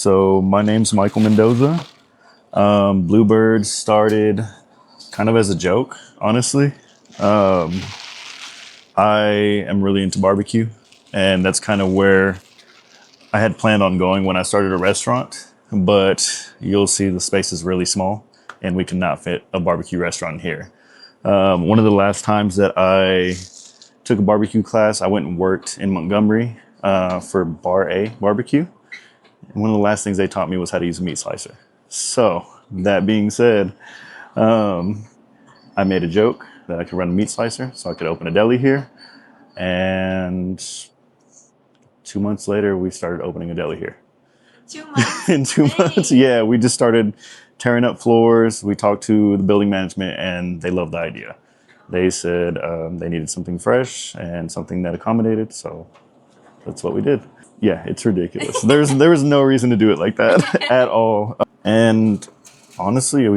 So my name's Michael Mendoza. Bluebird started kind of as a joke, honestly. I am really into barbecue, and that's kind of where I had planned on going when I started a restaurant. But you'll see the space is really small, and we cannot fit a barbecue restaurant here. One of the last times that I took a barbecue class, I went and worked in Montgomery for Bar A Barbecue. And one of the last things they taught me was how to use a meat slicer. So that being said, I made a joke that I could run a meat slicer, so I could open a deli here. And 2 months later, we started opening a deli here. 2 months? In 2 months, yeah, we just started tearing up floors. We talked to the building management, and they loved the idea. They said they needed something fresh and something that accommodated, so that's what we did. Yeah, it's ridiculous. There was no reason to do it like that at all. And honestly,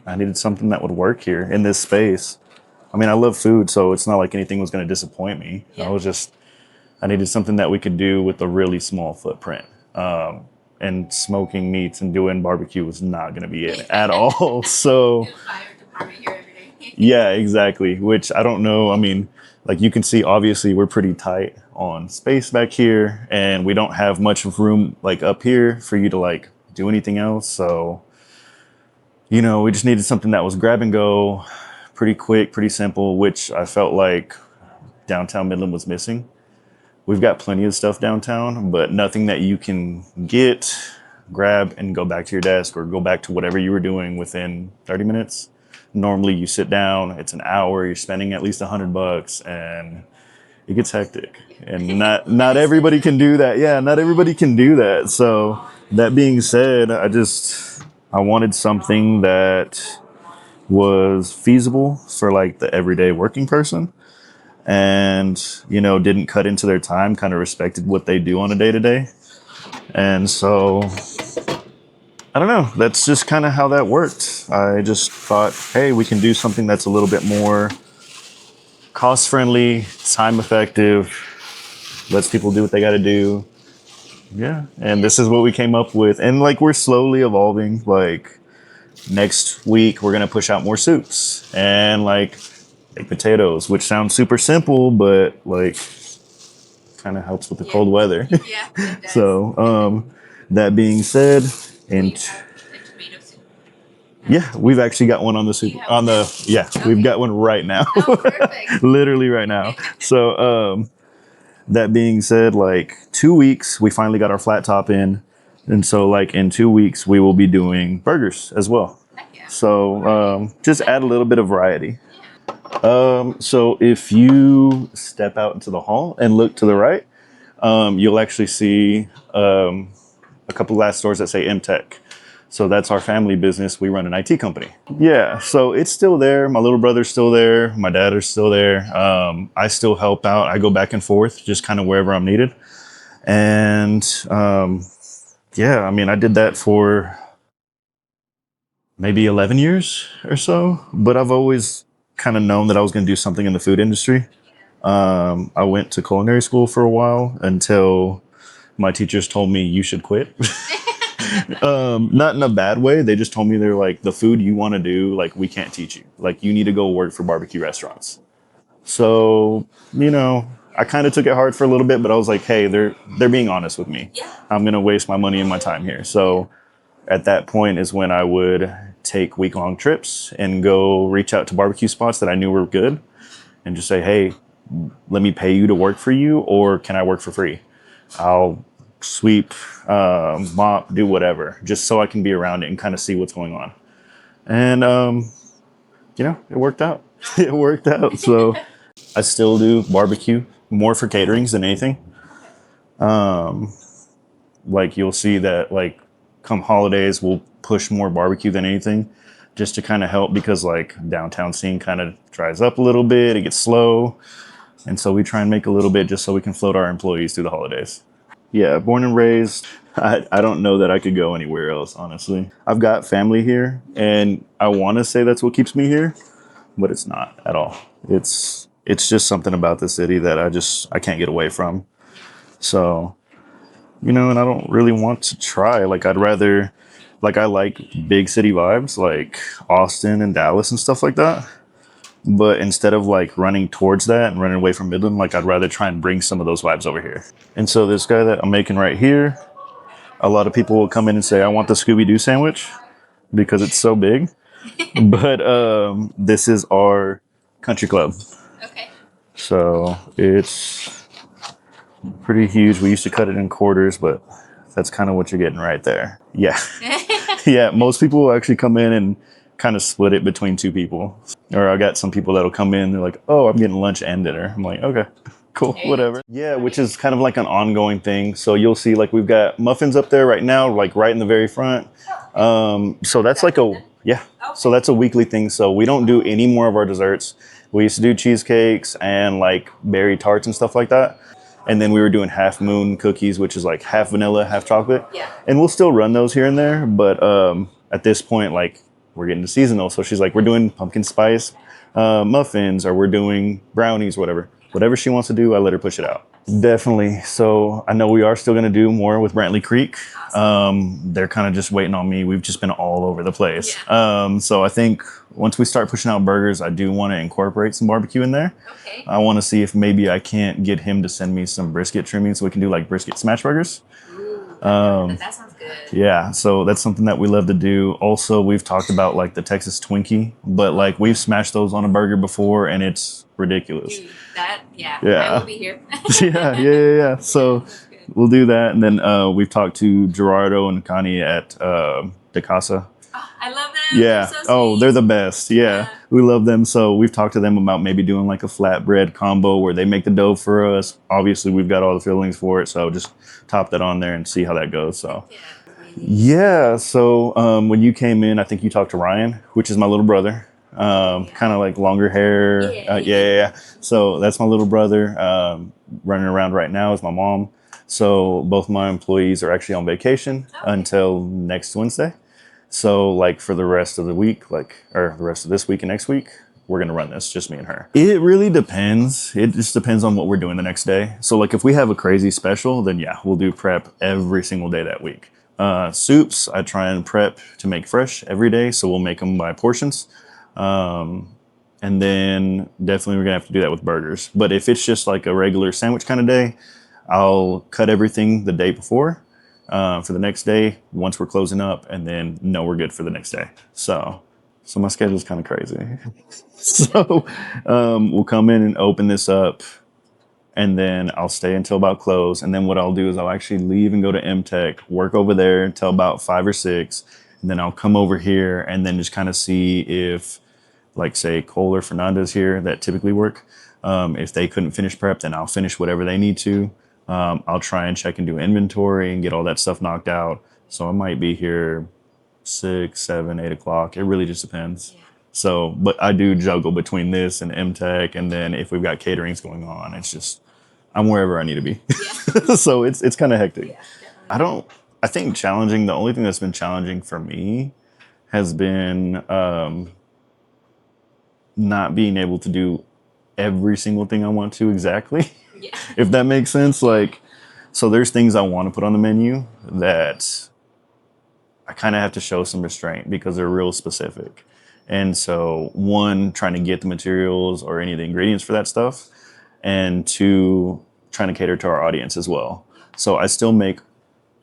I needed something that would work here in this space. I mean, I love food, so it's not like anything was going to disappoint me. Yeah. I needed something that we could do with a really small footprint. And smoking meats and doing barbecue was not going to be it at all. So Fire department here every day. yeah, exactly. Which I don't know. I mean, like you can see, obviously we're pretty tight on space back here, and we don't have much room like up here for you to like do anything else. So, we just needed something that was grab and go, pretty quick, pretty simple, which I felt like downtown Midland was missing. We've got plenty of stuff downtown, but nothing that you can get, grab, and go back to your desk or go back to whatever you were doing within 30 minutes. Normally you sit down, it's an hour, you're spending at least $100, and it gets hectic. And not everybody can do that. Yeah, not everybody can do that. So that being said, I wanted something that was feasible for like the everyday working person, and didn't cut into their time, kind of respected what they do on a day-to-day. And so I don't know, that's just kind of how that worked. I just thought, hey, we can do something that's a little bit more cost friendly, time effective, lets people do what they got to do. Yeah, and this is what we came up with. And like we're slowly evolving. Like next week we're gonna push out more soups and like baked potatoes, which sounds super simple, but like kind of helps with the cold weather. Yeah, it does. So that being said, and The tomato soup. yeah, we've actually got one on the soup. You have On the one? yeah, we've got one right now. Oh, perfect. Literally right now. So that being said, like 2 weeks, we finally got our flat top in. And so like in 2 weeks, we will be doing burgers as well. Heck yeah. So just add a little bit of variety. So if you step out into the hall and look to the right, you'll actually see a couple glass stores that say MTech. So that's our family business. We run an IT company. Yeah, so it's still there. My little brother's still there. My dad is still there. I still help out. I go back and forth, just kind of wherever I'm needed. And yeah, I mean, I did that for maybe 11 years or so. But I've always kind of known that I was going to do something in the food industry. I went to culinary school for a while until my teachers told me you should quit. Not in a bad way. They just told me, they're like, the food you want to do, like, we can't teach you. Like, you need to go work for barbecue restaurants. So, I kind of took it hard for a little bit, but I was like, hey, they're being honest with me. Yeah. I'm going to waste my money and my time here. So at that point is when I would take week-long trips and go reach out to barbecue spots that I knew were good and just say, hey, let me pay you to work for you, or can I work for free? I'll sweep, mop, do whatever, just so I can be around it and kind of see what's going on. And, it worked out. It worked out. So I still do barbecue more for caterings than anything. Like you'll see that like come holidays, we'll push more barbecue than anything just to kind of help, because like downtown scene kind of dries up a little bit. It gets slow. And so we try and make a little bit just so we can float our employees through the holidays. Yeah, born and raised. I don't know that I could go anywhere else, honestly. I've got family here, and I want to say that's what keeps me here, but it's not at all. It's just something about the city that I can't get away from. So you know, and I don't really want to try. Like, I'd rather, like, I like big city vibes, like Austin and Dallas and stuff like that. But instead of like running towards that and running away from Midland, like, I'd rather try and bring some of those vibes over here. And so, this guy that I'm making right here, a lot of people will come in and say, I want the Scooby Doo sandwich because it's so big. But this is our country club. Okay. So it's pretty huge. We used to cut it in quarters, but that's kind of what you're getting right there. Yeah. Yeah. Most people will actually come in and kind of split it between two people. Or I got some people that'll come in, they're like, oh, I'm getting lunch and dinner. I'm like, okay, cool, whatever. Yeah, which is kind of like an ongoing thing. So you'll see like we've got muffins up there right now, like right in the very front. So that's like a, yeah. So that's a weekly thing. So we don't do any more of our desserts. We used to do cheesecakes and like berry tarts and stuff like that. And then we were doing half moon cookies, which is like half vanilla, half chocolate. Yeah. And we'll still run those here and there. But at this point, like we're getting to seasonal. So she's like, we're doing pumpkin spice muffins, or we're doing brownies, whatever. Whatever she wants to do, I let her push it out. Definitely. So I know we are still going to do more with Brantley Creek. They're kind of just waiting on me. We've just been all over the place. Yeah. So I think once we start pushing out burgers, I do want to incorporate some barbecue in there. Okay. I want to see if maybe I can't get him to send me some brisket trimming so we can do like brisket smash burgers. Ooh, that sounds good. Yeah, so that's something that we love to do. Also, we've talked about like the Texas Twinkie, but like we've smashed those on a burger before and it's ridiculous. Dude, that, yeah, Yeah. I will be here. Yeah. So we'll do that. And then we've talked to Gerardo and Connie at De Casa. Oh, I love them. Yeah. They're so Oh, sweet. they're the best. Yeah. Yeah. We love them. So we've talked to them about maybe doing like a flatbread combo where they make the dough for us. Obviously, we've got all the fillings for it. So just top that on there and see how that goes. So. Yeah, so when you came in, I think you talked to Ryan, which is my little brother. Kind of like longer hair. Yeah. So that's my little brother. Running around right now is my mom. So both my employees are actually on vacation until next Wednesday. So like for the rest of the week, or the rest of this week and next week, we're going to run this, just me and her. It really depends. It just depends on what we're doing the next day. So like if we have a crazy special, then yeah, we'll do prep every single day that week. Soups, I try and prep to make fresh every day, so we'll make them by portions. And then definitely we're gonna have to do that with burgers. But if it's just like a regular sandwich kind of day, I'll cut everything the day before for the next day once we're closing up, and then know we're good for the next day. So my schedule's kind of crazy. So we'll come in and open this up. And then I'll stay until about close. And then what I'll do is I'll actually leave and go to MTech, work over there until about 5 or 6. And then I'll come over here and then just kind of see if, like, say, Cole or Fernandez here that typically work. If they couldn't finish prep, then I'll finish whatever they need to. I'll try and check and do inventory and get all that stuff knocked out. So I might be here 6, 7, 8 o'clock. It really just depends. Yeah. So, but I do juggle between this and MTech. And then if we've got caterings going on, it's just... I'm wherever I need to be. Yeah. So it's kind of hectic. Yeah, I think challenging, the only thing that's been challenging for me has been not being able to do every single thing I want to exactly. Yeah. If that makes sense. Like, so there's things I want to put on the menu that I kind of have to show some restraint because they're real specific. And so one, trying to get the materials or any of the ingredients for that stuff. And two, trying to cater to our audience as well. So I still make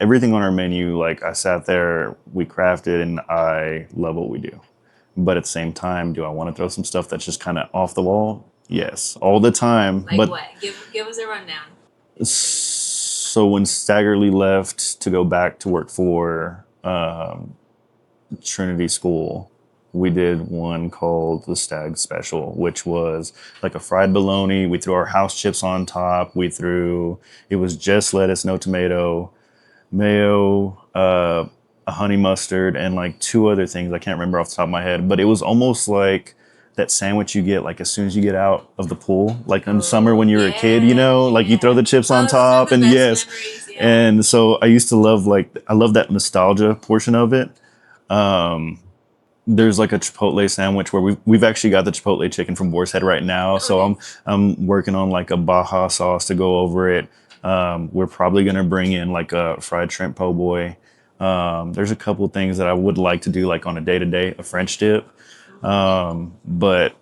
everything on our menu. Like I sat there, we crafted, and I love what we do. But at the same time, do I want to throw some stuff that's just kind of off the wall? Yes, all the time. Like but what? Give us a rundown. So when Staggerly left to go back to work for Trinity School, we did one called the Stag Special, which was like a fried bologna. We threw our house chips on top. It was just lettuce, no tomato, mayo, a honey mustard, and like 2 other things I can't remember off the top of my head. But it was almost like that sandwich you get like as soon as you get out of the pool, like in summer when you were a kid, you know, like you throw the chips on top, and yes. Memories, yeah. And so I used to love I love that nostalgia portion of it. There's like a Chipotle sandwich where we've actually got the Chipotle chicken from Boar's Head right now. So I'm working on like a Baja sauce to go over it. We're probably going to bring in like a fried shrimp po' boy. There's a couple things that I would like to do like on a day to day, a French dip. But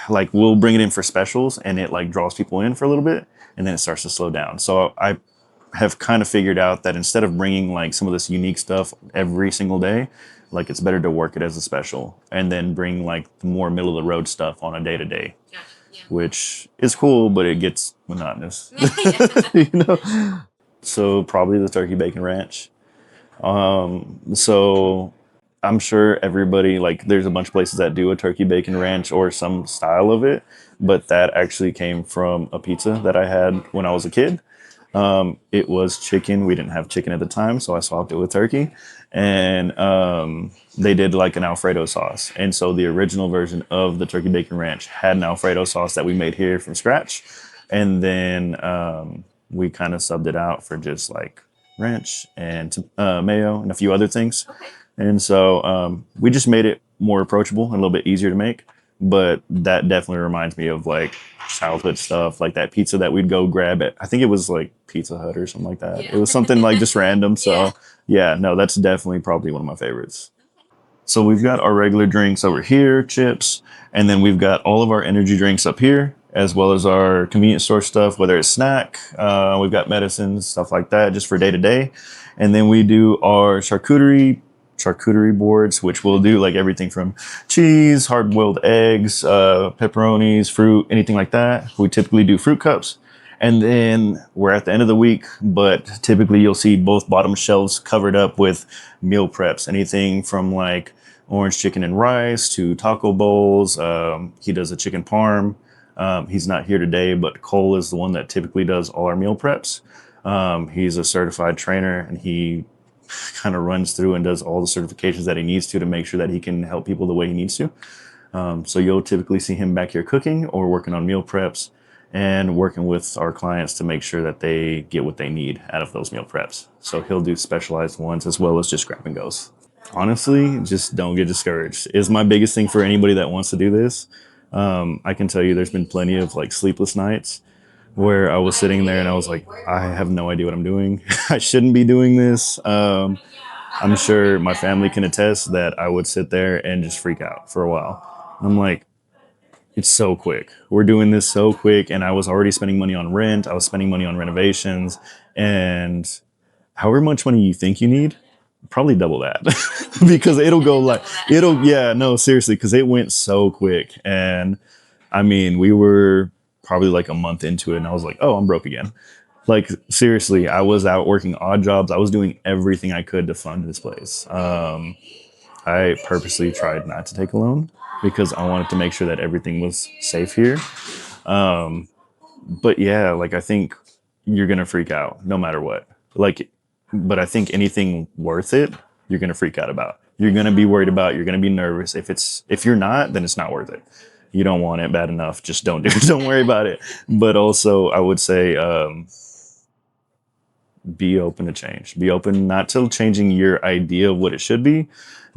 like we'll bring it in for specials and it like draws people in for a little bit and then it starts to slow down. So I have kind of figured out that instead of bringing like some of this unique stuff every single day, like it's better to work it as a special and then bring like the more middle of the road stuff on a day to day, which is cool, but it gets monotonous, you know? So probably the turkey bacon ranch. So I'm sure everybody, like, there's a bunch of places that do a turkey bacon ranch or some style of it, but that actually came from a pizza that I had when I was a kid. It was chicken. We didn't have chicken at the time, so I swapped it with turkey. And they did like an Alfredo sauce. And so the original version of the turkey bacon ranch had an Alfredo sauce that we made here from scratch. And then we kind of subbed it out for just like ranch and mayo and a few other things. And so we just made it more approachable and a little bit easier to make. But that definitely reminds me of like childhood stuff, like that pizza that we'd go grab at, I think it was like Pizza Hut or something like that. Yeah. It was something like just random. So Yeah. yeah, no, that's definitely probably one of my favorites. So we've got our regular drinks over here, chips, and then we've got all of our energy drinks up here, as well as our convenience store stuff, whether it's snack, we've got medicines, stuff like that, just for day to day. And then we do our charcuterie boards, which will do like everything from cheese, hard-boiled eggs, pepperonis, fruit, anything like that. We typically do fruit cups. And then we're at the end of the week, but typically you'll see both bottom shelves covered up with meal preps, anything from like orange chicken and rice to taco bowls. He does a chicken parm. He's not here today, but Cole is the one that typically does all our meal preps. He's a certified trainer and he kind of runs through and does all the certifications that he needs to make sure that he can help people the way he needs to. So you'll typically see him back here cooking or working on meal preps and working with our clients to make sure that they get what they need out of those meal preps. So he'll do specialized ones as well as just grab and goes. Honestly, just don't get discouraged is my biggest thing for anybody that wants to do this. I can tell you there's been plenty of like sleepless nights where I was sitting there and I was like, I have no idea what I'm doing. I shouldn't be doing this. I'm sure my family can attest that I would sit there and just freak out for a while. I'm like, it's so quick. We're doing this so quick. And I was already spending money on rent. I was spending money on renovations. And however much money you think you need, probably double that. Because it'll go like, yeah, no, seriously, because it went so quick. And I mean, we were probably like a month into it and I was like, oh, I'm broke again. Like, seriously, I was out working odd jobs. I was doing everything I could to fund this place. I purposely tried not to take a loan because I wanted to make sure that everything was safe here. But yeah, like, I think you're going to freak out no matter what. Like, but I think anything worth it, you're going to freak out about. You're going to be worried about, you're going to be nervous. If you're not, then it's not worth it. You don't want it bad enough. Just don't do it. Don't worry about it. But also I would say, be open to change. Be open not to changing your idea of what it should be,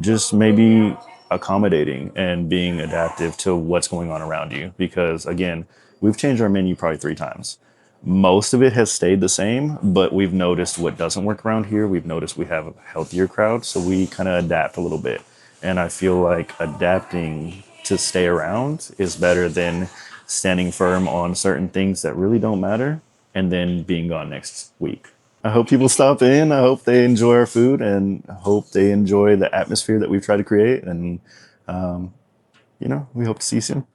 just maybe accommodating and being adaptive to what's going on around you. Because again, we've changed our menu probably 3 times. Most of it has stayed the same, but we've noticed what doesn't work around here. We've noticed we have a healthier crowd, so we kind of adapt a little bit. And I feel like adapting to stay around is better than standing firm on certain things that really don't matter and then being gone next week. I hope people stop in. I hope they enjoy our food and I hope they enjoy the atmosphere that we've tried to create. And, we hope to see you soon.